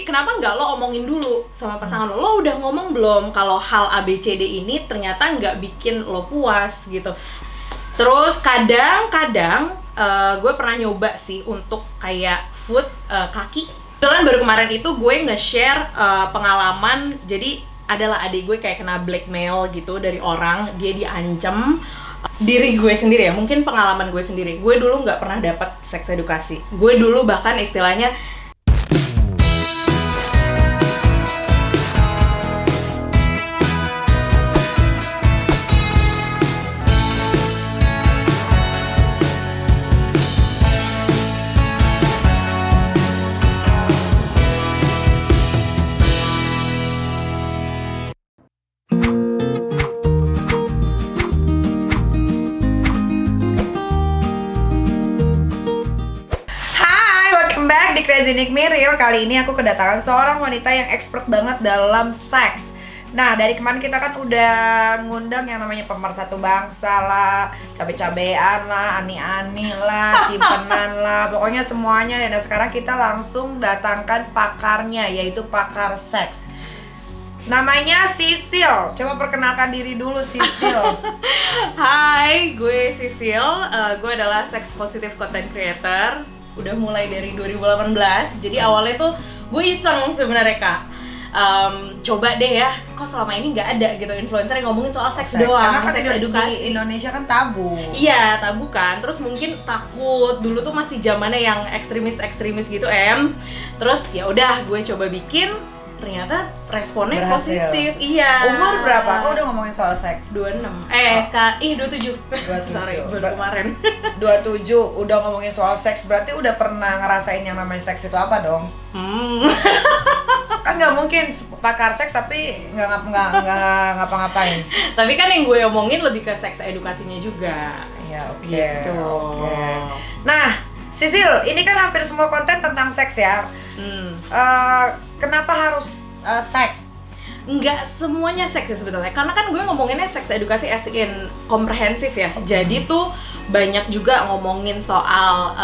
Kenapa nggak lo omongin dulu sama pasangan lo udah ngomong belum kalau hal ABCD ini ternyata nggak bikin lo puas gitu. Terus kadang-kadang gue pernah nyoba sih untuk kayak food kaki. Kebetulan baru kemarin itu gue nge-share pengalaman, jadi adalah adik gue kayak kena blackmail gitu dari orang, dia diancam. Diri gue sendiri ya, mungkin pengalaman gue sendiri. Gue dulu nggak pernah dapat seks edukasi. Gue dulu bahkan istilahnya di Crazy Nick Miril. Kali ini aku kedatangan seorang wanita yang expert banget dalam seks. Nah, dari kemarin kita kan udah ngundang yang namanya pemersatu bangsa lah, cabe-cabean lah, ani-ani lah, simpenan lah, pokoknya semuanya. Dan sekarang kita langsung datangkan pakarnya, yaitu pakar seks. Namanya Sisil. Coba perkenalkan diri dulu, Sisil. Hai, gue Sisil. Gue adalah sex positive content creator. Udah mulai dari 2018. Jadi awalnya tuh gue iseng sebenarnya, Kak. Coba deh ya, kok selama ini nggak ada gitu influencer yang ngomongin soal seks doang, karena kan seks edukasi. Di Indonesia kan tabu. Iya, tabu kan. Terus mungkin takut. Dulu tuh masih zamannya yang ekstremis gitu, Terus ya udah gue coba bikin, ternyata responnya berhasil. Positif. Iya. Umur berapa? Kok udah ngomongin soal seks? 26. Sekarang 27. Sorry, baru kemarin. 27 udah ngomongin soal seks, berarti udah pernah ngerasain yang namanya seks itu apa dong? Kan nggak mungkin pakar seks tapi nggak ngapa-ngapain. Tapi kan yang gue omongin lebih ke seks edukasinya juga. Ya, oke. Gitu. Okay. Nah, Sisil, ini kan hampir semua konten tentang seks ya. Kenapa harus seks? Nggak semuanya seks ya sebetulnya, karena kan gue ngomonginnya seks edukasi as in komprehensif ya. Jadi tuh banyak juga ngomongin soal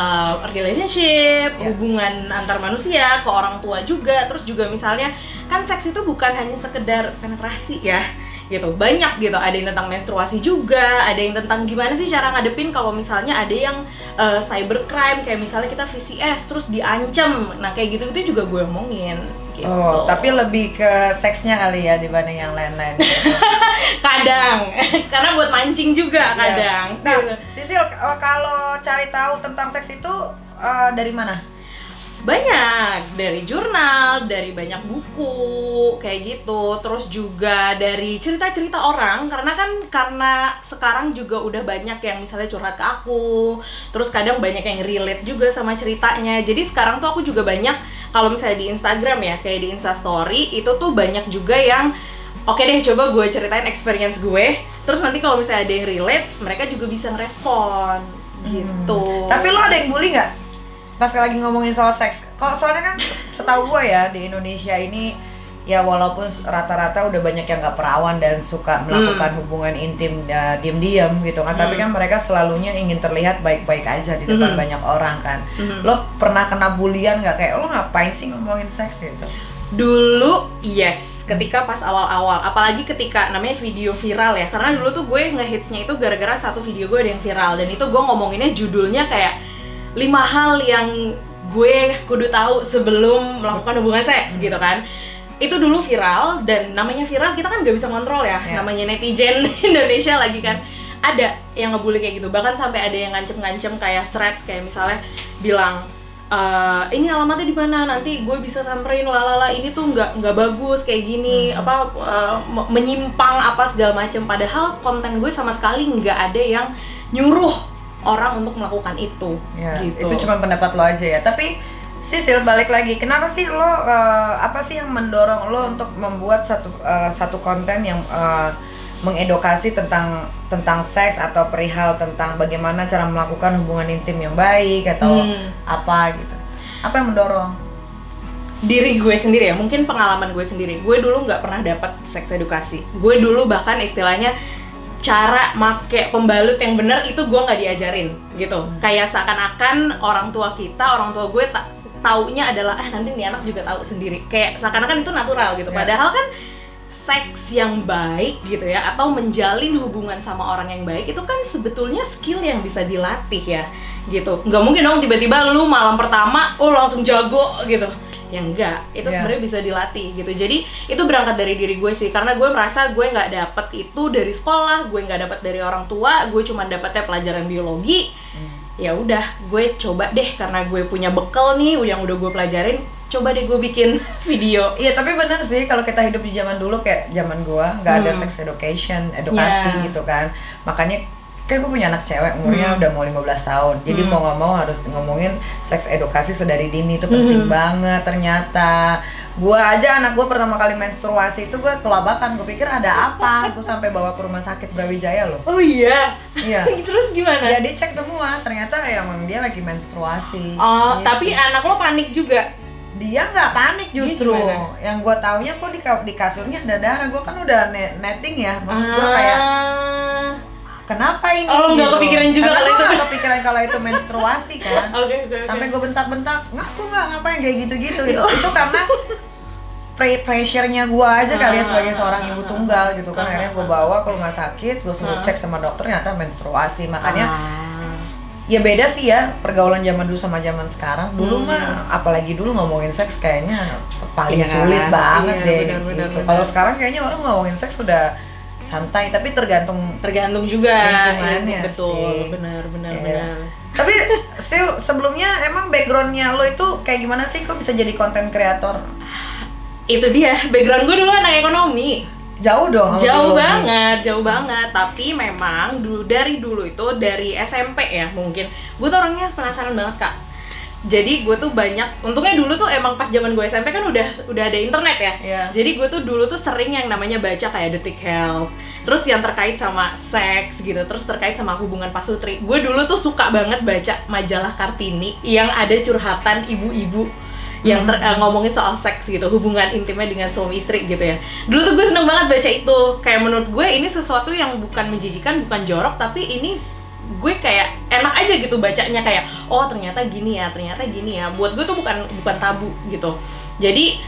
relationship, hubungan antar manusia, ke orang tua juga. Terus juga misalnya kan seks itu bukan hanya sekedar penetrasi ya gitu, banyak gitu. Ada yang tentang menstruasi juga, ada yang tentang gimana sih cara ngadepin kalau misalnya ada yang cybercrime, kayak misalnya kita VCS terus diancam. Nah kayak gitu-gitu juga gue omongin gitu. Oh, tapi lebih ke seksnya kali ya dibanding yang lain-lain gitu. Kadang, karena buat mancing juga kadang. Nah, Sisil, kalau cari tahu tentang seks itu dari mana? Banyak, dari jurnal, dari banyak buku, kayak gitu. Terus juga dari cerita-cerita orang, karena sekarang juga udah banyak yang misalnya curhat ke aku. Terus kadang banyak yang relate juga sama ceritanya. Jadi sekarang tuh aku juga banyak, kalau misalnya di Instagram ya, kayak di Instastory, itu tuh banyak juga yang oke deh, coba gue ceritain experience gue. Terus nanti kalau misalnya ada yang relate, mereka juga bisa ngerespon gitu. Tapi lo ada yang bully nggak? Pas lagi ngomongin soal seks, soalnya kan setahu gue ya di Indonesia ini ya walaupun rata-rata udah banyak yang nggak perawan dan suka melakukan hubungan intim diam-diam gitu kan, tapi kan mereka selalunya ingin terlihat baik-baik aja di depan banyak orang kan. Lo pernah kena bulian nggak, kayak lo ngapain sih ngomongin seks gitu? Dulu yes, ketika pas awal-awal, apalagi ketika namanya video viral ya, karena dulu tuh gue ngehitsnya itu gara-gara satu video gue ada yang viral, dan itu gue ngomonginnya judulnya kayak 5 hal yang gue kudu tahu sebelum melakukan hubungan seks gitu kan. Itu dulu viral, dan namanya viral kita kan nggak bisa kontrol ya, namanya netizen Indonesia lagi kan. Ada yang ngebully kayak gitu, bahkan sampai ada yang ngancem-ngancem kayak threats, kayak misalnya bilang ini alamatnya di mana, nanti gue bisa samperin, lalala, ini tuh nggak bagus kayak gini, menyimpang apa segala macam. Padahal konten gue sama sekali nggak ada yang nyuruh orang untuk melakukan itu. Gitu. Itu cuma pendapat lo aja ya. Tapi Sisil, balik lagi, kenapa sih lo apa sih yang mendorong lo untuk membuat satu konten yang mengedukasi tentang seks atau perihal tentang bagaimana cara melakukan hubungan intim yang baik atau apa gitu? Apa yang mendorong? Diri gue sendiri ya, mungkin pengalaman gue sendiri. Gue dulu nggak pernah dapat seks edukasi. Gue dulu bahkan istilahnya cara make pembalut yang benar itu gue nggak diajarin gitu. Kayak seakan-akan orang tua gue taunya adalah nanti nih anak juga tahu sendiri, kayak seakan-akan itu natural gitu. Padahal kan seks yang baik gitu ya, atau menjalin hubungan sama orang yang baik itu kan sebetulnya skill yang bisa dilatih ya gitu. Nggak mungkin dong tiba-tiba lu malam pertama langsung jago gitu ya, enggak. Itu sebenarnya bisa dilatih gitu. Jadi itu berangkat dari diri gue sih, karena gue merasa gue nggak dapet itu dari sekolah, gue nggak dapet dari orang tua, gue cuma dapetnya pelajaran biologi. Ya udah, gue coba deh karena gue punya bekal nih yang udah gue pelajarin, coba deh gue bikin video. Iya, tapi bener sih kalau kita hidup di zaman dulu kayak zaman gue nggak ada sex education, edukasi gitu kan. Makanya kayak gue punya anak cewek umurnya udah mau 15 tahun. Jadi mau nggak mau harus ngomongin seks edukasi sedari dini, itu penting banget ternyata. Gue aja anak gue pertama kali menstruasi itu gue kelabakan, gue pikir ada apa, gue sampai bawa ke rumah sakit Brawijaya loh. Oh iya? Iya. Terus gimana? Ya dicek semua, ternyata emang dia lagi menstruasi. Oh, gitu. tapi anak lo panik juga? Dia nggak panik justru. Yang gue taunya kok di kasurnya ada darah, gue kan udah netting ya, maksud gue kayak kenapa ini? Oh, nggak kepikiran juga kalau itu. Nggak kepikiran kalau itu menstruasi kan. Okay. Sampai gue bentak-bentak, ngaku nggak ngapain kayak gitu-gitu. Itu karena pressure-nya gue aja kali ya sebagai seorang ibu tunggal gitu kan. Akhirnya gue bawa ke rumah sakit, gue suruh cek sama dokter, ternyata menstruasi. Makanya ya beda sih ya pergaulan zaman dulu sama zaman sekarang. Dulu mah apalagi dulu ngomongin seks kayaknya paling sulit banget deh. Gitu. Kalau sekarang kayaknya orang ngomongin seks udah santai, tapi tergantung juga lingkungannya betul, sih. benar. Tapi sebelumnya emang backgroundnya lo itu kayak gimana sih, kok bisa jadi konten kreator? Itu dia, background gue dulu anak ekonomi. Jauh dong. Jauh banget. Tapi memang dari dulu itu, dari SMP ya mungkin, gue tuh orangnya penasaran banget Kak. Jadi gue tuh banyak, untungnya dulu tuh emang pas zaman gue SMP kan udah ada internet ya. Jadi gue tuh dulu tuh sering yang namanya baca kayak Detik Health, terus yang terkait sama seks gitu, terus terkait sama hubungan pasutri. Gue dulu tuh suka banget baca majalah Kartini yang ada curhatan ibu-ibu yang ngomongin soal seks gitu, hubungan intimnya dengan suami istri gitu ya. Dulu tuh gue seneng banget baca itu. Kayak menurut gue ini sesuatu yang bukan menjijikan, bukan jorok, tapi ini gue kayak enak aja gitu bacanya, kayak ternyata gini ya. Buat gue tuh bukan tabu gitu. Jadi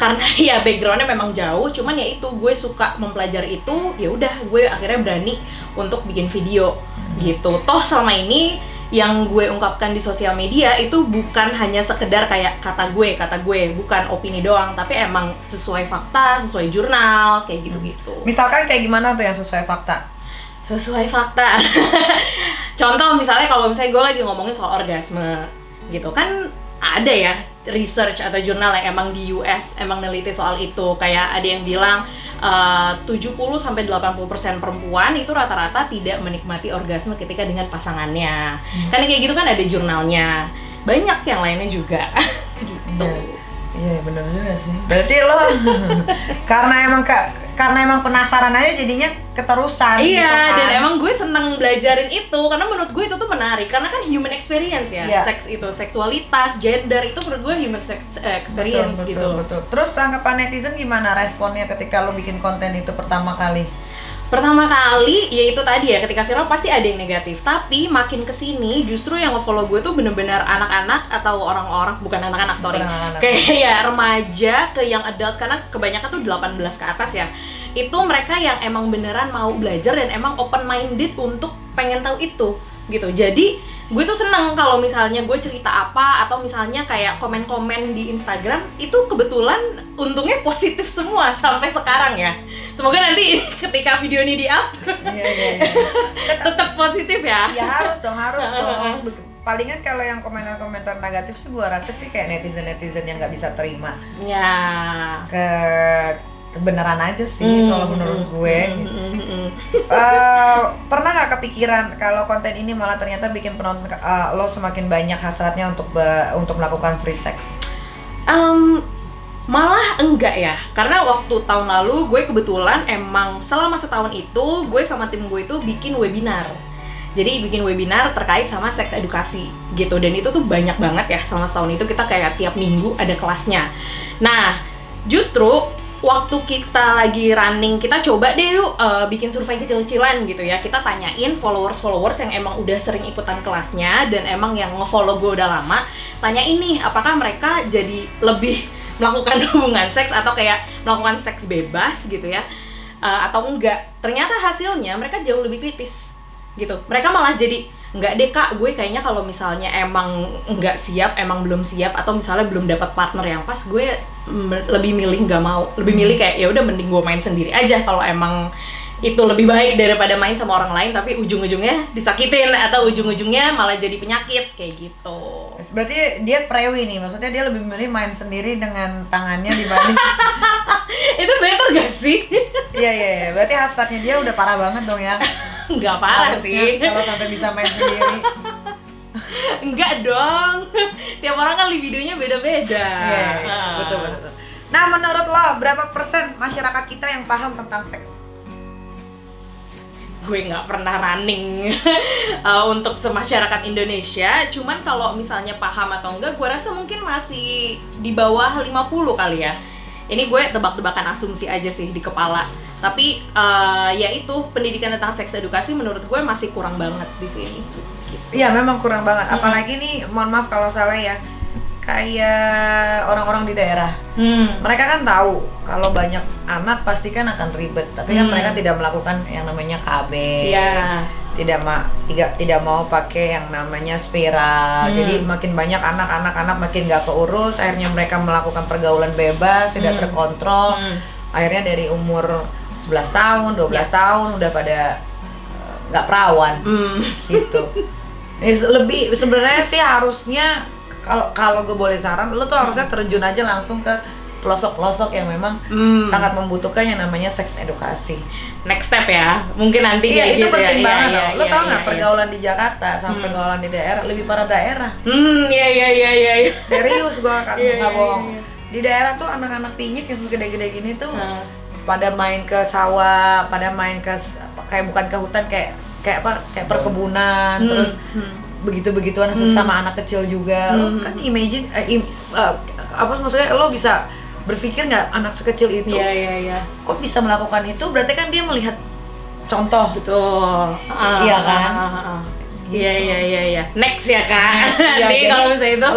karena ya backgroundnya memang jauh, cuman ya itu gue suka mempelajari itu, ya udah gue akhirnya berani untuk bikin video gitu. Toh selama ini yang gue ungkapkan di sosial media itu bukan hanya sekedar kayak kata gue, bukan opini doang, tapi emang sesuai fakta, sesuai jurnal, kayak gitu-gitu. Misalkan kayak gimana tuh yang sesuai fakta? Sesuai fakta. Contoh misalnya kalau misalnya gue lagi ngomongin soal orgasme gitu kan, ada ya research atau jurnal yang emang di US emang neliti soal itu. Kayak ada yang bilang 70-80% perempuan itu rata-rata tidak menikmati orgasme ketika dengan pasangannya. Kan kayak gitu kan ada jurnalnya. Banyak yang lainnya juga. Gitu. Iya, benar juga sih. Berarti lo karena emang penasaran aja jadinya keterusan. Iya, gitu kan? dan emang gue seneng belajarin itu karena menurut gue itu tuh menarik, karena kan human experience ya. Seks itu, seksualitas, gender itu menurut gue human experience gitu. Betul. Terus tanggapan netizen gimana responnya ketika lo bikin konten itu pertama kali? Pertama kali, ya itu tadi ya, ketika viral pasti ada yang negatif. Tapi makin kesini justru yang nge-follow gue tuh bener-bener anak-anak atau orang-orang, bukan anak-anak, sorry, kayak ya remaja ke yang adult, karena kebanyakan tuh 18 ke atas ya. Itu mereka yang emang beneran mau belajar dan emang open-minded untuk pengen tahu itu gitu. Jadi gue tuh seneng kalau misalnya gue cerita apa, atau misalnya kayak komen-komen di Instagram itu kebetulan untungnya positif semua sampai sekarang ya. Semoga nanti ketika video ini di-up tetap positif ya. Ya harus dong. Palingan kalau yang komentar-komentar negatif sih gue rasa sih kayak netizen yang nggak bisa terima. Ya. Kebenaran aja sih kalau menurut gue. Pernah nggak kepikiran kalau konten ini malah ternyata bikin penonton lo semakin banyak hasratnya untuk melakukan free sex? Malah enggak ya, karena waktu tahun lalu gue kebetulan emang selama setahun itu gue sama tim gue itu bikin webinar. Jadi bikin webinar terkait sama seks edukasi gitu, dan itu tuh banyak banget ya selama setahun itu kita kayak tiap minggu ada kelasnya. Nah, justru waktu kita lagi running, kita coba deh yuk bikin survei kecil-kecilan gitu ya. Kita tanyain followers yang emang udah sering ikutan kelasnya dan emang yang nge-follow gue udah lama. Tanya ini, apakah mereka jadi lebih melakukan hubungan seks atau kayak melakukan seks bebas gitu ya, atau enggak. Ternyata hasilnya mereka jauh lebih kritis gitu. Mereka malah jadi, enggak deh kak, gue kayaknya kalau misalnya emang enggak siap, emang belum siap, atau misalnya belum dapat partner yang pas, gue lebih milih nggak mau, lebih milih kayak ya udah mending gue main sendiri aja kalau emang itu lebih baik daripada main sama orang lain tapi ujung-ujungnya disakitin atau ujung-ujungnya malah jadi penyakit kayak gitu. Berarti dia prewi nih, maksudnya dia lebih milih main sendiri dengan tangannya dibanding Itu better gak sih? Iya, berarti hasratnya dia udah parah banget dong ya. Nggak parah Harusnya sih kalau sampai bisa main sendiri. enggak dong, tiap orang kan videonya beda-beda. Iya, betul. Nah, menurut lo berapa persen masyarakat kita yang paham tentang seks? Gue nggak pernah running untuk semasyarakat Indonesia, cuman kalau misalnya paham atau enggak, gue rasa mungkin masih di bawah 50 kali ya. Ini gue tebak-tebakan asumsi aja sih di kepala. Tapi ya itu, pendidikan tentang seks edukasi menurut gue masih kurang banget di sini. Iya, memang kurang banget. Apalagi nih, mohon maaf kalau salah ya, kayak orang-orang di daerah. Mereka kan tahu kalau banyak anak pasti kan akan ribet, tapi kan mereka tidak melakukan yang namanya KB. Iya. Tidak mau pakai yang namanya spiral. Jadi makin banyak anak makin gak keurus, akhirnya mereka melakukan pergaulan bebas, tidak terkontrol. Akhirnya dari umur 11 tahun, 12 tahun udah pada nggak perawan. Gitu. Lebih sebenarnya sih harusnya, kalau gue boleh saran, lo tuh harusnya terjun aja langsung ke pelosok-pelosok yang memang sangat membutuhkan yang namanya seks edukasi. Next step ya, mungkin nanti Iya, itu gitu penting ya. banget. Iya, Lo tau nggak iya. pergaulan di Jakarta sama pergaulan di daerah lebih parah daerah. Iya. Serius, gue nggak Iya, bohong. iya. Di daerah tuh anak-anak pinyik yang gede-gede gini tuh pada main ke sawah, pada main ke kayak bukan ke hutan, kayak perkebunan, terus begitu-begituan sesama anak kecil juga. Lo kan imagine apa maksudnya, lo bisa berpikir nggak anak sekecil itu Iya. kok bisa melakukan itu? Berarti kan dia melihat contoh. Betul. Iya kan? Iya. Next ya kak. Ya, Jadi kalau misalnya itu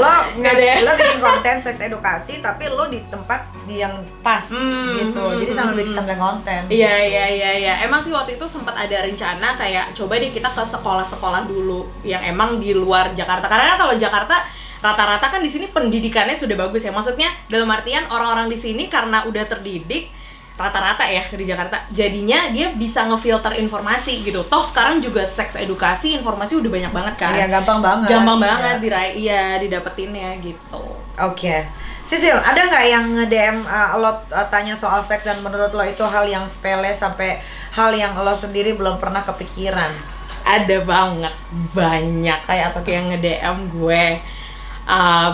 lo bikin konten seks edukasi tapi lo di tempat yang pas gitu. Jadi sambil konten. Iya. Emang sih waktu itu sempat ada rencana kayak coba deh kita ke sekolah-sekolah dulu yang emang di luar Jakarta. Karena kalau Jakarta rata-rata kan di sini pendidikannya sudah bagus ya. Maksudnya dalam artian orang-orang di sini karena udah terdidik rata-rata ya di Jakarta, jadinya dia bisa ngefilter informasi gitu. Toh sekarang juga seks edukasi, informasi udah banyak banget kan. Iya, gampang banget. Gampang banget didapetinnya gitu. Oke. Sisil, ada nggak yang nge-DM lo tanya soal seks dan menurut lo itu hal yang sepele sampai hal yang lo sendiri belum pernah kepikiran? Ada banget, banyak. Kayak apa tuh? Yang nge-DM gue.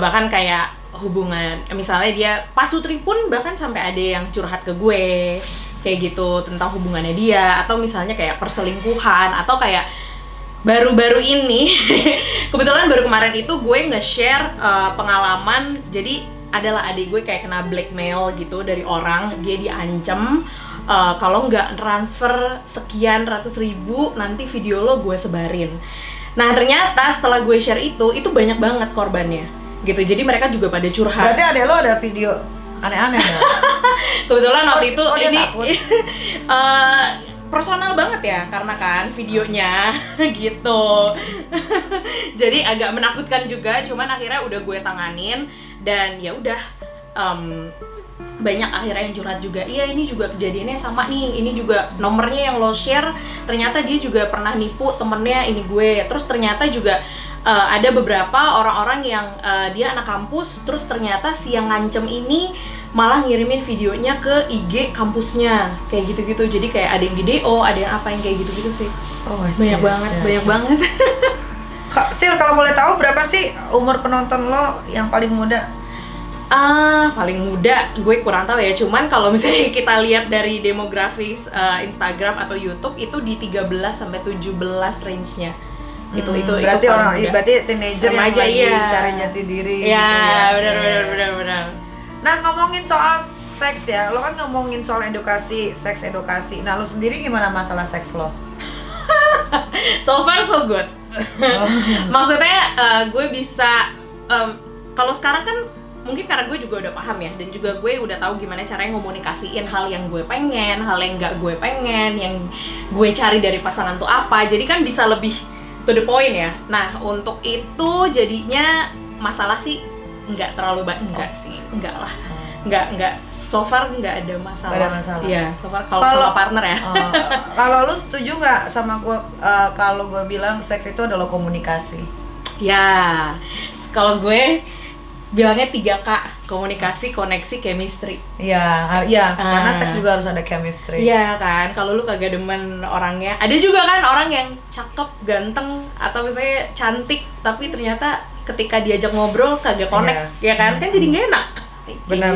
Bahkan kayak hubungan, misalnya dia pasutri pun bahkan sampai ada yang curhat ke gue kayak gitu tentang hubungannya dia, atau misalnya kayak perselingkuhan, atau kayak baru-baru ini kebetulan baru kemarin itu gue nge-share pengalaman. Jadi adalah adik gue kayak kena blackmail gitu dari orang, dia diancam kalau nggak transfer sekian ratus ribu nanti video lo gue sebarin. Nah ternyata setelah gue share itu banyak banget korbannya gitu, jadi mereka juga pada curhat. Berarti adek lo ada video aneh-aneh ya? Kebetulan waktu itu dia ini takut? personal banget ya, karena kan videonya gitu. Jadi agak menakutkan juga, cuman akhirnya udah gue tanganin dan ya udah banyak akhirnya yang curhat juga. Iya, ini juga kejadiannya sama nih, ini juga nomornya yang lo share ternyata dia juga pernah nipu temennya ini gue. Terus ternyata juga ada beberapa orang-orang yang dia anak kampus, terus ternyata si yang ngancem ini malah ngirimin videonya ke IG kampusnya kayak gitu-gitu. Jadi kayak ada yang di DO, ada yang apa yang kayak gitu-gitu sih. Banyak banget. Sil, kalau boleh tahu berapa sih umur penonton lo yang paling muda? Paling muda gue kurang tahu ya, cuman kalau misalnya kita lihat dari demografis Instagram atau YouTube itu di 13 sampai 17 range-nya. Itu berarti berarti teenager yang remaja, lagi iya. cari jati diri. Iya, gitu ya. benar. Nah, ngomongin soal seks ya, lo kan ngomongin soal edukasi, seks edukasi. Nah, lo sendiri gimana masalah seks lo? So far so good. Maksudnya gue bisa kalau sekarang kan mungkin karena gue juga udah paham ya, dan juga gue udah tahu gimana caranya ngomunikasiin hal yang gue pengen, hal yang nggak gue pengen, yang gue cari dari pasangan tuh apa. Jadi kan bisa lebih to the point ya. Nah, untuk itu jadinya masalah sih nggak terlalu banyak. Enggak sih, enggak lah. Enggak. So far nggak ada masalah. Nggak ada masalah. Iya, so far kalau sama partner ya. Kalau lu setuju nggak sama gue kalau gue bilang seks itu adalah komunikasi? Ya, kalau gue bilangnya 3K, komunikasi, koneksi, chemistry. Iya, karena seks juga harus ada chemistry. Iya kan, kalau lu kagak demen orangnya, ada juga kan orang yang cakep, ganteng, atau misalnya cantik, tapi ternyata ketika diajak ngobrol kagak connect, ya kan? Kan jadi gak enak. Benar.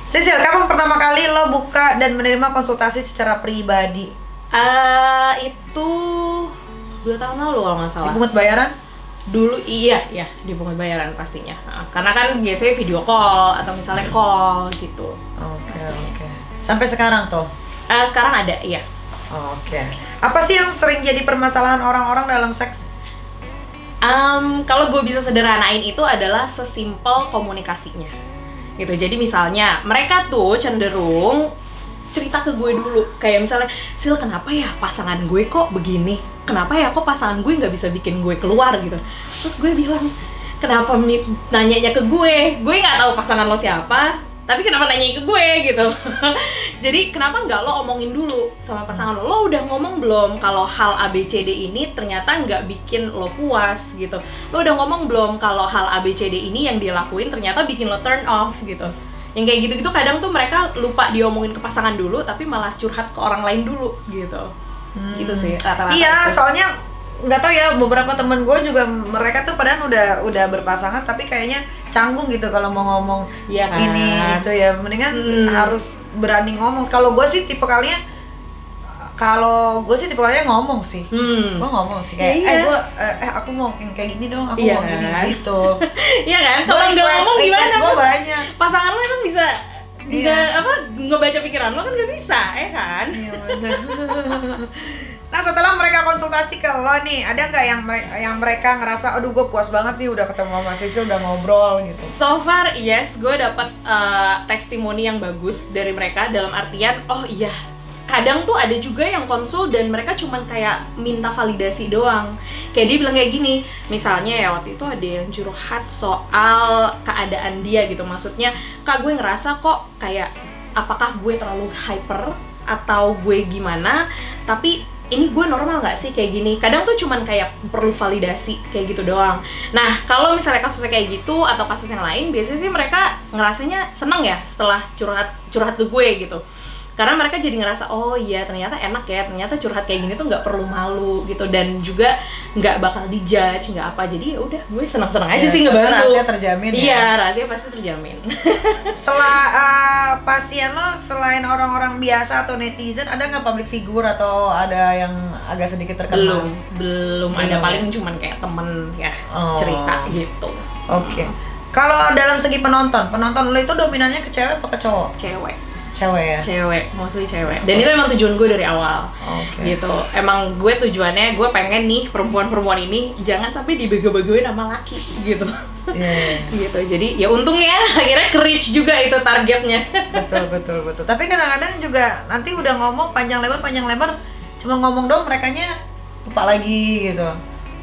Sisil, kapan pertama kali lo buka dan menerima konsultasi secara pribadi? Itu 2 tahun lalu kalau nggak salah. Dipungut bayaran? Dulu iya dipungut bayaran pastinya. Karena kan biasanya video call atau misalnya call gitu. Oke. Sampai sekarang tuh? Sekarang ada, iya. Oke. Apa sih yang sering jadi permasalahan orang-orang dalam seks? Kalau gue bisa sederhanain itu adalah sesimpel komunikasinya gitu. Jadi misalnya mereka tuh cenderung cerita ke gue dulu, kayak misalnya, Sil, kenapa ya pasangan gue kok begini? Kenapa ya kok pasangan gue nggak bisa bikin gue keluar gitu? Terus gue bilang, kenapa nanyanya ke gue? Gue nggak tahu pasangan lo siapa, tapi kenapa nanya ke gue gitu? Jadi kenapa nggak lo omongin dulu sama pasangan lo? Lo udah ngomong belum kalau hal ABCD ini ternyata nggak bikin lo puas gitu? Lo udah ngomong belum kalau hal ABCD ini yang dia lakuin ternyata bikin lo turn off gitu? Yang kayak gitu-gitu kadang tuh mereka lupa diomongin ke pasangan dulu, tapi malah curhat ke orang lain dulu gitu. Gitu sih rata-rata. Iya, soalnya nggak tahu ya, beberapa temen gue juga mereka tuh padahal udah berpasangan tapi kayaknya canggung gitu kalau mau ngomong kan? Ini itu ya, mendingan harus berani ngomong. Kalau gue sih tipe kalinya ngomong sih. Gue ngomong sih kayak aku mau kayak gini dong, aku mau gini gitu. Iya kan? Kalau nggak ngomong gimana? Gue banyak. Pasangan lo emang bisa ngebaca pikiran lo kan nggak bisa, kan? Iya benar. Nah, setelah mereka konsultasi ke lo nih, ada nggak yang mereka ngerasa, aduh gue puas banget nih udah ketemu sama Sisil, udah ngobrol gitu? So far yes, gue dapet testimoni yang bagus dari mereka, dalam artian, oh iya, kadang tuh ada juga yang konsul dan mereka cuman kayak minta validasi doang. Kayak dia bilang kayak gini, misalnya ya waktu itu ada yang curhat soal keadaan dia gitu. Maksudnya, Kak, gue ngerasa kok kayak apakah gue terlalu hyper atau gue gimana, tapi ini gue normal nggak sih kayak gini? Kadang tuh cuman kayak perlu validasi kayak gitu doang. Nah, kalau misalnya kasusnya kayak gitu atau kasus yang lain, biasanya sih mereka ngerasanya seneng ya setelah curhat ke gue gitu. Karena mereka jadi ngerasa, oh iya ternyata enak ya, ternyata curhat kayak gini tuh nggak perlu malu gitu, dan juga nggak bakal dijudge, nggak apa. Jadi ya udah, gue senang-senang aja sih ngebantu. Rahasia terjamin ya? Iya, rahasia pasti terjamin. Setelah pasien lo, selain orang-orang biasa atau netizen, ada nggak public figure atau ada yang agak sedikit terkenal? Belum ada, paling cuman kayak temen ya, cerita gitu. Oke. Kalau dalam segi penonton lo itu dominannya ke cewek apa ke cowok? Cewek ya? Cewek, mostly cewek. Dan itu emang tujuan gue dari awal. Gitu. Emang gue tujuannya, gue pengen nih perempuan-perempuan ini jangan sampai dibego-begoin sama laki gitu. Gitu. Jadi ya untungnya akhirnya ke-reach juga itu targetnya. Betul. Tapi kadang-kadang juga nanti udah ngomong panjang lebar cuma ngomong dong, merekanya lupa lagi gitu.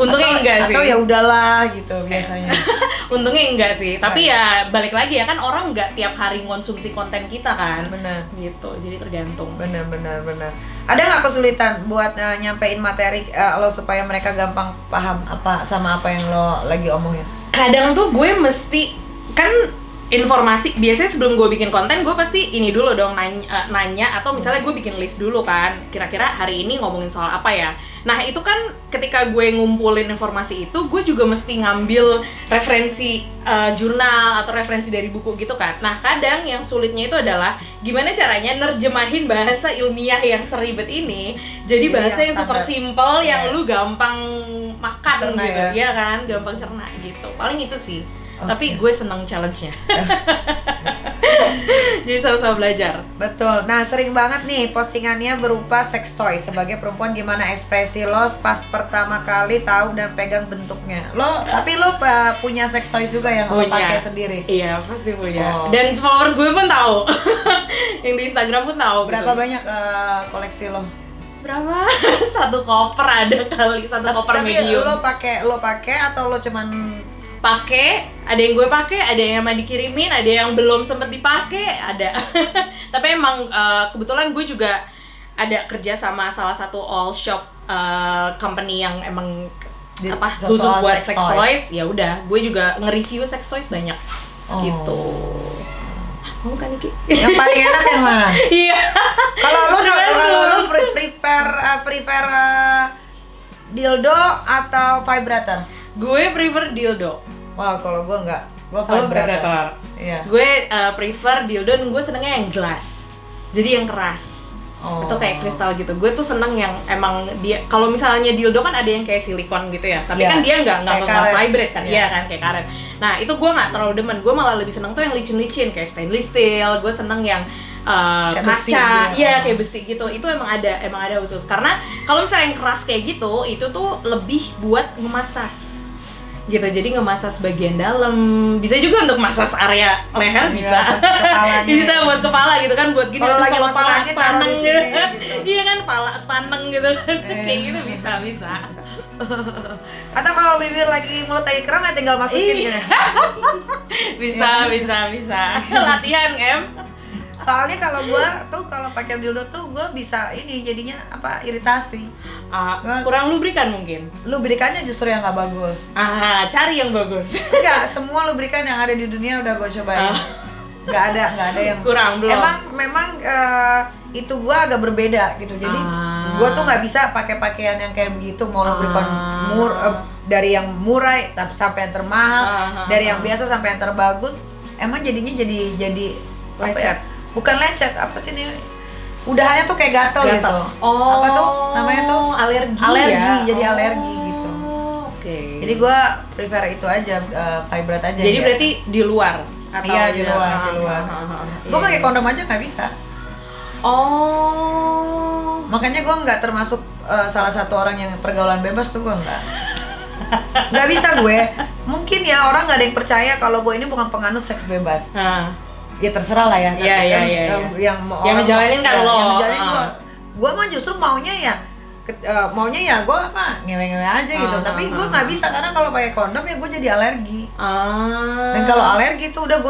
Untungnya enggak sih. Atau ya udahlah gitu biasanya. Untungnya enggak sih. Tapi ya balik lagi ya, kan orang enggak tiap hari konsumsi konten kita kan. Benar. Gitu. Jadi tergantung. Benar. Ada nggak kesulitan buat nyampein materi lo supaya mereka gampang paham apa yang lo lagi omongin? Kadang tuh gue mesti kan informasi, biasanya sebelum gue bikin konten gue pasti ini dulu dong, nanya atau misalnya gue bikin list dulu kan, kira-kira hari ini ngomongin soal apa ya. Nah itu kan ketika gue ngumpulin informasi itu, gue juga mesti ngambil referensi jurnal atau referensi dari buku gitu kan. Nah kadang yang sulitnya itu adalah gimana caranya nerjemahin bahasa ilmiah yang seribet ini jadi bahasa yang super simple, yang lu gampang makan cerna gitu ya kan, gampang cerna gitu. Paling itu sih. Tapi gue seneng challenge-nya. Jadi sama-sama belajar. Betul. Nah, sering banget nih postingannya berupa sex toy. Sebagai perempuan gimana ekspresi lo pas pertama kali tahu dan pegang bentuknya? Tapi lo punya sex toy juga yang lo pakai sendiri? Iya, pasti punya. Dan followers gue pun tahu. Yang di Instagram pun tahu. Berapa banyak koleksi lo? Berapa? Satu koper ada kali, satu koper medium. Tapi lo pakai atau lo cuman pakai? Ada yang gue pakai, ada yang emang dikirimin, ada yang belum sempet dipakai, ada. Tapi emang kebetulan gue juga ada kerja sama salah satu all shop company yang emang khusus buat sex toys. Ya udah, gue juga nge-review sex toys banyak. Gitu. Mau kan Niki? Yang paling enak yang mana? Iya. Kalau lu prefer dildo atau vibrator? Gue prefer dildo. Wah, kalau gue enggak. Gue vibrator. Iya. Gue prefer dildo dan gue senengnya yang glass. Jadi yang keras. Atau kayak kristal gitu. Gue tuh seneng yang emang dia, kalau misalnya dildo kan ada yang kayak silikon gitu ya. Tapi kan dia nggak vibrate kan. Iya kan, kayak karet. Nah, itu gue nggak terlalu demen. Gue malah lebih seneng tuh yang licin-licin kayak stainless steel. Gue seneng yang kaca, iya kayak besi gitu. Itu emang ada khusus. Karena kalau misalnya yang keras kayak gitu, itu tuh lebih buat ngemasas gitu, jadi ngemasas bagian dalam, bisa juga untuk masas area leher, bisa bisa buat kepala gitu kan, buat gini kalau kepala sepaneng gitu. Iya kan, kepala sepaneng gitu kan, kayak gitu bisa atau kalau bibir mulut lagi kram ya tinggal masukin gitu. bisa latihan em. Soalnya kalau pakai dildo tuh gue bisa jadinya iritasi. Kurang lubrikan mungkin. Lubrikannya justru yang nggak bagus. Cari yang bagus. Enggak, semua lubrikan yang ada di dunia udah gue cobain. Nggak ada yang kurang, belum. Memang itu gue agak berbeda gitu. Jadi gue tuh nggak bisa pakai pakaian yang kayak begitu, mau lubrikan dari yang murah tapi sampai yang termahal, dari yang biasa sampai yang terbagus. Emang jadinya jadi lecet. Bukan lecet, apa sih ini? Udahannya tuh kayak gatel gitu. Apa tuh namanya tuh? Alergi, jadi alergi gitu. Oke. Jadi gue prefer itu aja, vibrate aja. Jadi berarti di luar atau iya, di luar. Gue pakai kondom aja nggak bisa. Makanya gue nggak termasuk salah satu orang yang pergaulan bebas tuh, gue nggak bisa gue. Mungkin ya orang nggak ada yang percaya kalau gue ini bukan penganut seks bebas. Ya terserah lah ya. Yang ngejalanin kan lo. Gue mah justru maunya gue ngewe-ngewe aja gitu. Tapi gue nggak bisa karena kalau pakai kondom ya gue jadi alergi. Dan kalau alergi tuh udah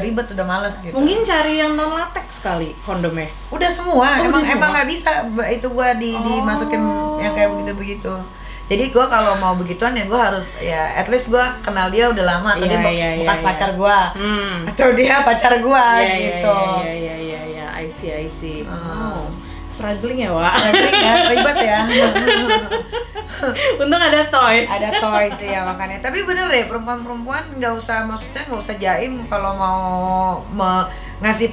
ribet, udah males gitu. Mungkin cari yang non latex kali kondomnya. Udah semua. Emang nggak bisa itu gue dimasukin yang kayak begitu. Jadi gue kalau mau begituan ya gue harus at least gue kenal dia udah lama, atau dia bekas pacar gue, atau dia pacar gue gitu. Iya, I see. Struggling ya, Wak. Struggling ya, ribet ya. Untung ada toys. Ada toys ya makanya. Tapi bener deh, perempuan nggak usah jaim kalau mau ngasih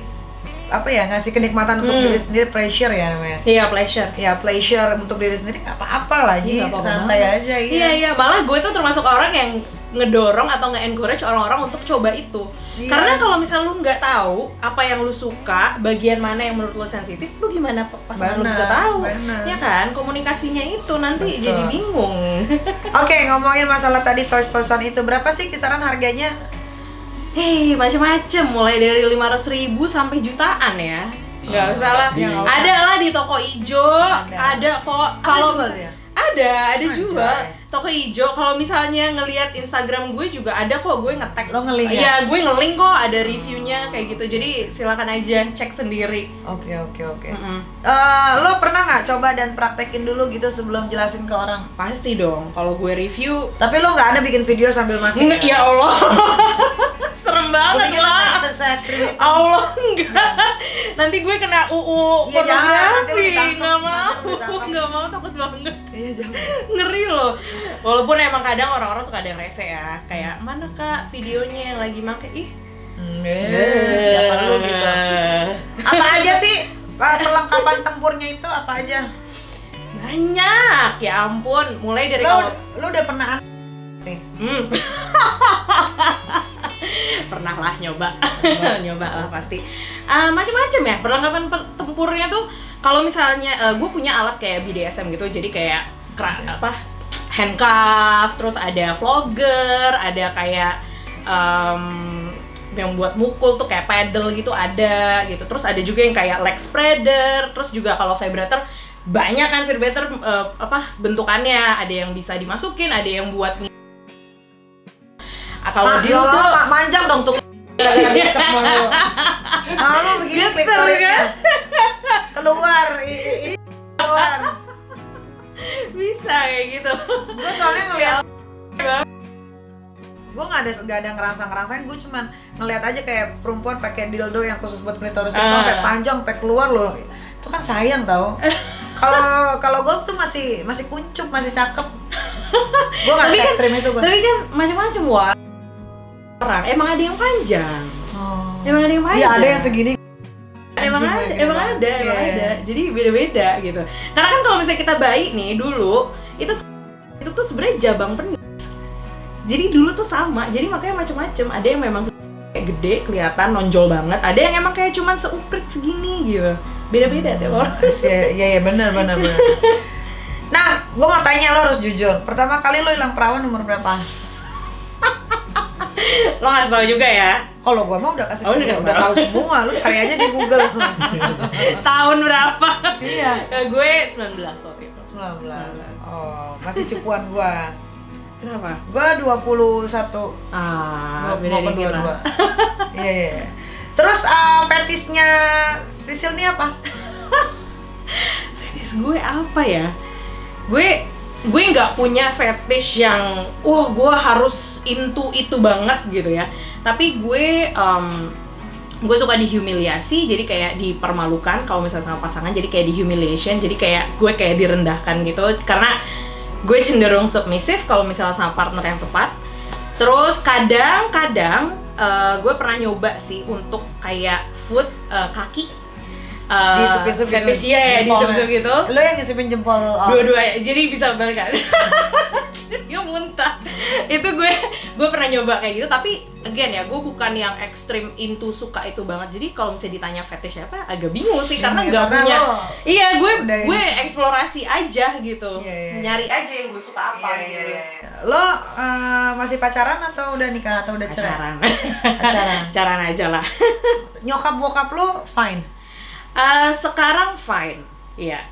kenikmatan untuk diri sendiri, pleasure ya namanya. Iya, pleasure. Ya, pleasure untuk diri sendiri nggak apa-apa lagi, santai aja. Iya, malah gue tuh termasuk orang yang ngedorong atau nge-encourage orang-orang untuk coba itu. Karena kalau misal lu nggak tahu apa yang lu suka, bagian mana yang menurut lu sensitif, lu gimana pasangan lu bisa tahu? Ya kan, komunikasinya itu nanti jadi bingung. Oke, ngomongin masalah tadi toys-toysan itu, berapa sih kisaran harganya? Macem-macem, mulai dari 500.000 sampai jutaan ya. Nggak usah lah. Ada lah di toko ijo, ada kok. Kalau ada juga. Toko ijo, kalau misalnya ngelihat Instagram gue juga ada kok, gue nge-tag. Lo nge-link ya? Iya, gue nge-link kok, ada reviewnya kayak gitu. Jadi silakan aja cek sendiri. Oke. Lo pernah nggak coba dan praktekin dulu gitu sebelum jelasin ke orang? Pasti dong, kalau gue review. Tapi lo nggak ada bikin video sambil makin? Ya Allah. Serem banget lah. Allah, enggak. Nanti gue kena UU pornografi. Nggak mau, takut banget. Iya, jangan. Ngeri loh. Walaupun emang kadang orang-orang suka ada yang rese ya, kayak mana kak videonya yang lagi make, siapa lu gitu. Apa aja sih perlengkapan tempurnya itu, apa aja? Banyak, ya ampun. Mulai dari lu udah pernah pernah lah nyoba. Nyoba lah pasti. Macam-macam ya perlengkapan tempurnya tuh. Kalau misalnya gue punya alat kayak BDSM gitu, jadi kayak handcuff, terus ada flogger, ada kayak yang buat mukul tuh kayak paddle gitu ada gitu. Terus ada juga yang kayak leg spreader, terus juga kalau vibrator banyak kan vibrator bentukannya, ada yang bisa dimasukin, ada yang buat kalau dia tuh manjang dong tuh. Kalau begini klitorisnya keluar. Bisa kayak gitu. Gue soalnya ngeliat gue nggak ada ngerasain, gue cuman ngeliat aja kayak perempuan pakai dildo yang khusus buat klitoris itu sampai panjang, sampai keluar loh. Itu kan sayang tau. Kalau gue tuh masih kuncup, masih cakep. Gue nggak ekstrim itu gue. Tapi kan macam-macam orang. Emang ada yang panjang. Emang ada yang panjang. Iya, ada yang segini. Emang ada. Jadi beda-beda gitu. Karena kan kalau misalnya kita bayi nih dulu, itu tuh sebenarnya jabang penis. Jadi dulu tuh sama. Jadi makanya macam-macam. Ada yang memang kayak gede, kelihatan nonjol banget. Ada yang emang kayak cuman seuprit segini gitu. Beda-beda tiap orang. Iya benar. Nah, gue mau tanya, lo harus jujur. Pertama kali lo hilang perawan umur berapa? Lo ngasih tau juga ya? Kalau gue mah udah kasih udah tahu semua. Lo cari aja di Google. Tahun berapa? Iya. Gue 19 waktu itu. 19. Oh, masih cupuan gue. Kenapa? Gue 21. Beda dikit lah. Iya. Terus fetisnya Sisil nih apa? Fetis gue apa ya? Gue nggak punya fetish yang gue harus into itu banget gitu ya. Tapi gue suka dihumiliasi, jadi kayak dipermalukan kalau misalnya sama pasangan, jadi kayak dihumiliation, jadi kayak gue kayak direndahkan gitu. Karena gue cenderung submissive kalau misalnya sama partner yang tepat. Terus kadang-kadang gue pernah nyoba sih untuk kayak foot kaki. Disep-sep gitu. Iya, disep-sep gitu. Lo yang ngisipin jempol dua-dua, jadi bisa balikan. Dia muntah. Itu gue pernah nyoba kayak gitu, tapi again ya, gue bukan yang ekstrim into suka itu banget. Jadi kalau misalnya ditanya fetish apa, agak bingung sih karena nggak punya. Iya, gue eksplorasi aja gitu. Nyari aja yang gue suka apa gitu. Lo masih pacaran atau udah nikah atau udah cerai? Pacaran aja lah. Nyokap bokap lo fine? Sekarang fine, iya.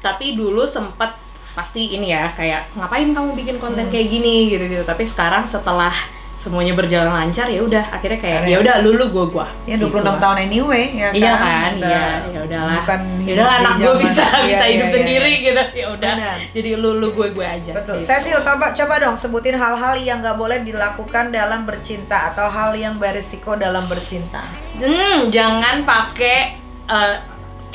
Tapi dulu sempet pasti ini ya, kayak ngapain kamu bikin konten kayak gini gitu. Tapi sekarang setelah semuanya berjalan lancar, ya udah akhirnya kayak ya udah lulu gua. Ya 26 gitu tahun anyway, ya kan. Iya kan, iya. Ya udahlah. Ya udahlah, anak gua bisa hidup sendiri gitu. Ya udah. Jadi lulu gue aja. Betul. Gitu. Cecil, coba dong sebutin hal-hal yang nggak boleh dilakukan dalam bercinta atau hal yang berisiko dalam bercinta. Jangan pakai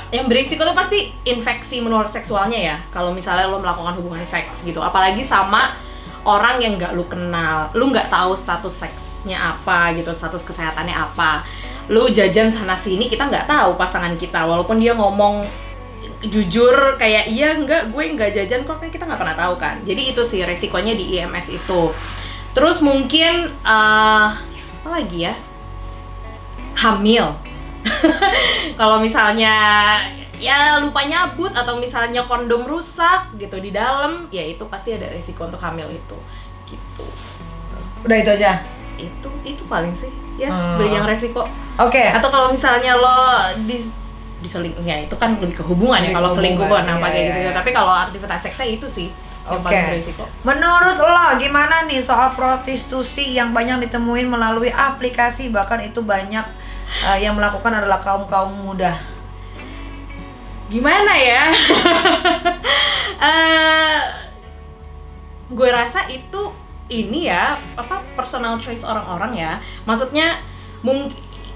yang berisiko tuh pasti infeksi menular seksualnya ya. Kalau misalnya lo melakukan hubungan seks gitu, apalagi sama orang yang nggak lu kenal, lu nggak tahu status seksnya apa gitu, status kesehatannya apa. Lu jajan sana sini, kita nggak tahu pasangan kita, walaupun dia ngomong jujur kayak iya gue nggak jajan kok, kan kita nggak pernah tahu kan. Jadi itu sih resikonya di IMS itu. Terus mungkin apa lagi ya, hamil. Kalau misalnya ya lupa nyabut atau misalnya kondom rusak gitu di dalam, ya itu pasti ada resiko untuk hamil itu gitu. Udah itu aja? Itu paling sih ya, beri yang resiko. Oke. Atau kalau misalnya lo diselingkuh, ya itu kan lebih ke hubungan ya, kalau selingkuh apa kayak gitu. Tapi kalau aktivitas seksnya itu sih yang paling berisiko. Menurut lo gimana nih soal prostitusi yang banyak ditemuin melalui aplikasi, bahkan itu banyak yang melakukan adalah kaum muda? Gimana ya? Gue rasa itu ini ya, personal choice orang-orang ya. Maksudnya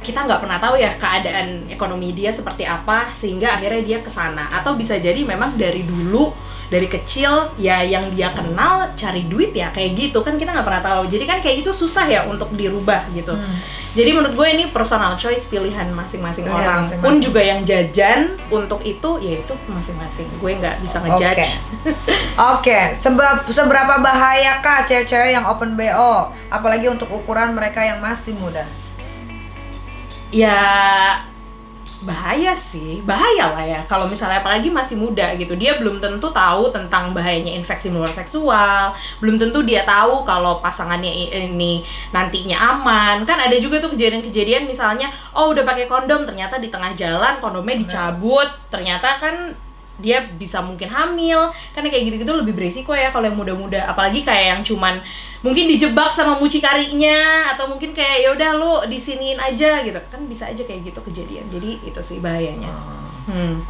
kita nggak pernah tahu ya keadaan ekonomi dia seperti apa sehingga akhirnya dia kesana. Atau bisa jadi memang dari dulu, dari kecil ya yang dia kenal cari duit ya kayak gitu kan, kita nggak pernah tahu. Jadi kan kayak itu susah ya untuk dirubah gitu. Jadi menurut gue ini personal choice, pilihan masing-masing orang. Pun juga yang jajan untuk itu, ya itu masing-masing. Gue nggak bisa ngejudge. Oke. Seberapa bahayakah cewek-cewek yang open BO, apalagi untuk ukuran mereka yang masih muda? ya bahaya lah ya kalau misalnya apalagi masih muda gitu, dia belum tentu tahu tentang bahayanya infeksi menular seksual, belum tentu dia tahu kalau pasangannya ini nantinya aman. Kan ada juga tuh kejadian-kejadian misalnya udah pakai kondom, ternyata di tengah jalan kondomnya dicabut, ternyata kan dia bisa mungkin hamil. Karena kayak gitu-gitu lebih berisiko ya kalau yang muda-muda, apalagi kayak yang cuman mungkin dijebak sama mucikarinya, atau mungkin kayak ya udah lu disiniin aja gitu kan, bisa aja kayak gitu kejadian. Jadi itu sih bahayanya.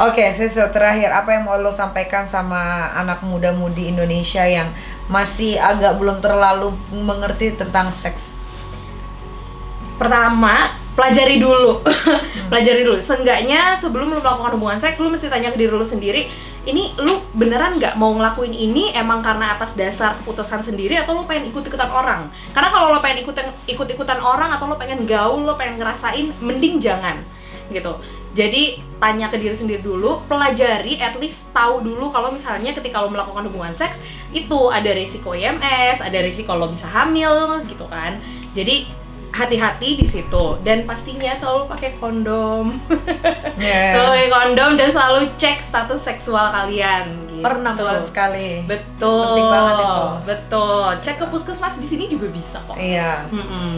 Oke, Sisil, terakhir apa yang mau lo sampaikan sama anak muda-mudi Indonesia yang masih agak belum terlalu mengerti tentang seks? Pertama, pelajari dulu. Pelajari dulu. Seenggaknya sebelum lu melakukan hubungan seks, lu mesti tanya ke diri lu sendiri, ini lu beneran nggak mau ngelakuin ini emang karena atas dasar keputusan sendiri, atau lu pengen ikut-ikutan orang? Karena kalau lo pengen ikut-ikutan orang, atau lo pengen gaul, lo pengen ngerasain, mending jangan gitu. Jadi tanya ke diri sendiri dulu, pelajari, at least tahu dulu kalau misalnya ketika lo melakukan hubungan seks itu ada risiko IMS, ada risiko lo bisa hamil gitu kan. Jadi hati-hati di situ, dan pastinya selalu pakai kondom. Selalu pakai kondom dan selalu cek status seksual kalian gitu. Pernah bulan sekali. Betul. Penting banget itu. Betul. Cek ke puskesmas di sini juga bisa kok. Iya.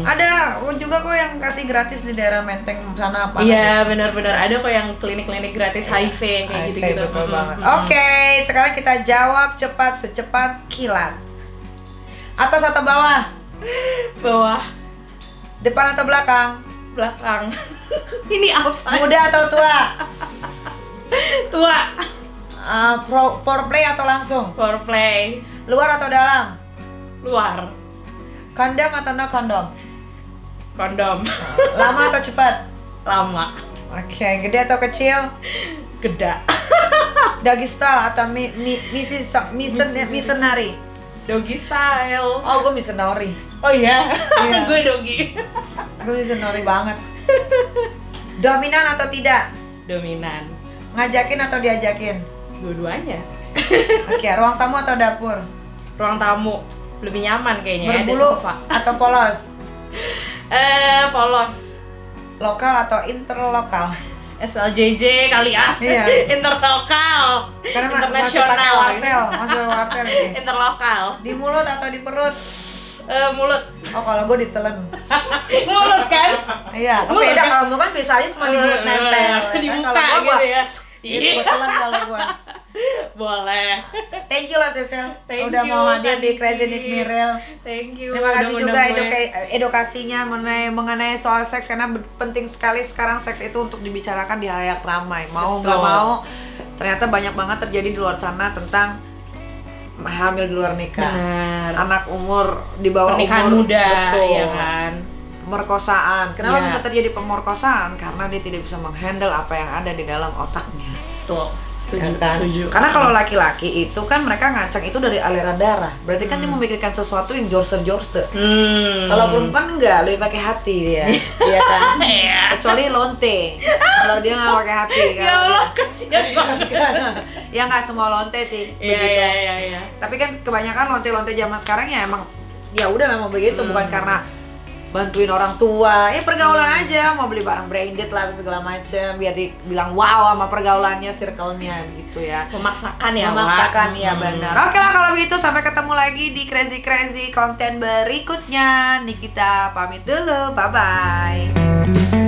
Ada juga kok yang kasih gratis di daerah Menteng sana apa? Iya, benar-benar ada kok yang klinik-klinik gratis HIV yang kayak gitu-gitu. Betul banget. Oke, sekarang kita jawab cepat secepat kilat. Atas atau bawah? Bawah. Depan atau belakang? Belakang. Ini apa? Muda atau tua? Tua. Foreplay atau langsung? Foreplay. Luar atau dalam? Luar. Kondom atau no kondom? Kondom. Lama atau cepat? Lama. Oke, gede atau kecil? Geda. Doggy style atau missionary? Doggy style. Oh, gue missionary. Oh iya? Iya. Gue doggy. Gue missionary banget. Dominan atau tidak? Dominan. Ngajakin atau diajakin? Dua-duanya. Oke, ruang tamu atau dapur? Ruang tamu. Lebih nyaman kayaknya, Berbulu ada sofa. atau polos? Polos. Lokal atau interlokal? SLJJ kali ya. Iya. Interlokal. Karena internasional. masih wartel nih. Interlokal. Di mulut atau di perut? Mulut. Oh, kalau gue ditelan. Mulut kan? Iya, Mulut beda kan? kalau gue kan biasanya cuma di mulut nempel. Di kan? muka Kalau gua, gitu ya. gue telan kalau gue. Boleh. Thank you loh Sisil, Thank udah you, mau hadir di Kak Crazy Niki. Nick Miril. Thank you. Terima kasih udah juga undang gue. edukasinya mengenai soal seks, karena penting sekali sekarang seks itu untuk dibicarakan di halayak ramai. Mau nggak Betul. mau, ternyata banyak banget terjadi di luar sana tentang hamil di luar nikah. Benar. Anak umur di bawah Pernikahan umur, muda, betul. ya kan. Pemerkosaan. Kenapa Iya. bisa terjadi pemerkosaan? Karena dia tidak bisa menghandle apa yang ada di dalam otaknya. Tuh, setuju, Ya kan? setuju. Karena kalau laki-laki itu kan mereka ngacak itu dari aliran darah. Berarti kan dia memikirkan sesuatu yang jorse-jorse. Kalau perempuan enggak, lebih pakai hati dia. Iya kan? Iya. Kecuali lonte. Kalau dia nggak pakai hati kan. Ya Allah, kasihan banget. Ya nggak semua lonte sih. Iya, begitu. iya. Tapi kan kebanyakan lonte-lonte zaman sekarang ya emang ya udah memang begitu, bukan karena bantuin orang tua, ya pergaulan aja, mau beli barang branded lah segala macam, biar dibilang wow sama pergaulannya, circle-nya gitu ya. Memaksakan ya, Memaksakan Wak. ya benar. Oke lah kalau begitu, sampai ketemu lagi di crazy konten berikutnya. Nikita pamit dulu, bye bye.